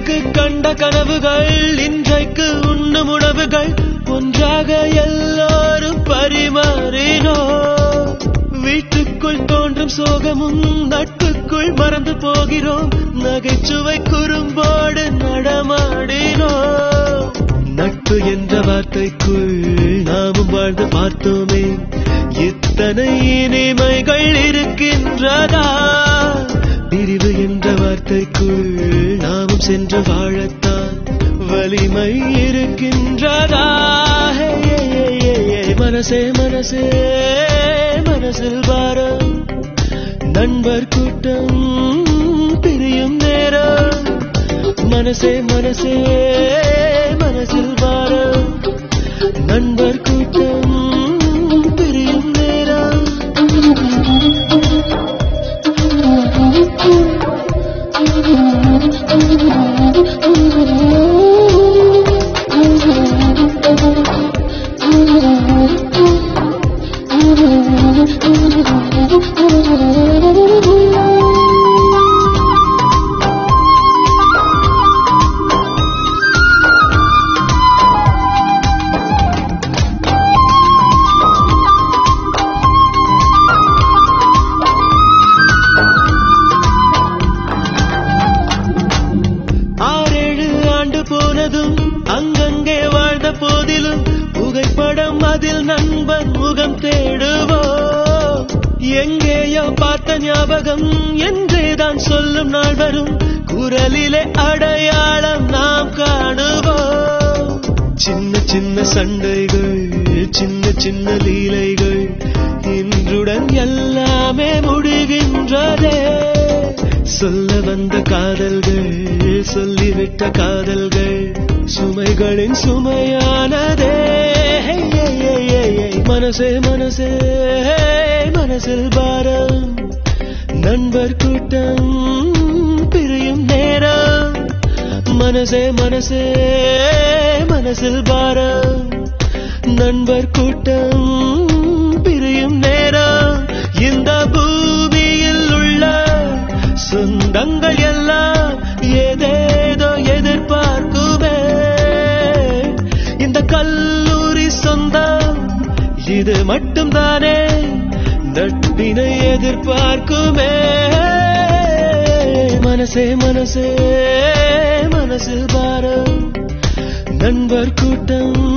நேற்றைக்கு கண்ட கனவுகள் இன்றைக்கு உண்ணும் உணவுகள் ஒன்றாக எல்லாரும் பரிமாறினோம். வீட்டுக்குள் தோன்றும் சோகமும் நட்புக்குள் மறந்து போகிறோம். நகைச்சுவை குறும்போடு நடமாடினோம். நட்பு என்ற வார்த்தைக்குள் நாமும் வாழ்ந்து பார்த்தோமே. இத்தனை இனிமைகள் இருக்கின்றதா? பிரிவு என்ற வார்த்தைக்குள் நாமும் சென்று வாழத்தான் வலிமை இருக்கின்றதா? மனசே மனசே மனசில் பாரம். நண்பர் கூட்டம் பிரியும் நேரம். மனசே மனசே மனசில் பாரம். நண்பர் கூட்டம் பிரியும் நேரம். போனதும் அங்கங்கே வாழ்ந்த போதிலும் புகைப்படம் அதில் நண்பன் முகம் தேடுவோம். எங்கேயோ பார்த்த ஞாபகம் என்றேதான் சொல்லும் நாள் வரும். குரலிலே அடையாளம் நாம் காணுவோம். சின்ன சின்ன சண்டைகள் சின்ன சின்ன லீலைகள் இன்றுடன் எல்லாமே முடிகின்றதே. சொல்ல வந்த காதல்கள் சொல்லிவிட்ட காதல்கள் சுமைகளின் சுமையானதே. மனசே மனசே மனசில் பாரம். நண்பர் கூட்டம் பிரியும் நேரம். மனசே மனசே மனசில் பாரம். நண்பர் கூட்டம் பிரியும் நேரம். இந்த பூமியில் உள்ள சொந்தங்கள் எல்லாம் ஏதேதோ எதிர்பார்க்குமே. இந்த கல்லூரி சொந்தம் இது மட்டும் தானே நட்பினை எதிர்பார்க்குமே. மனசே மனசே மனசில் பாரம். நண்பர் கூட்டம்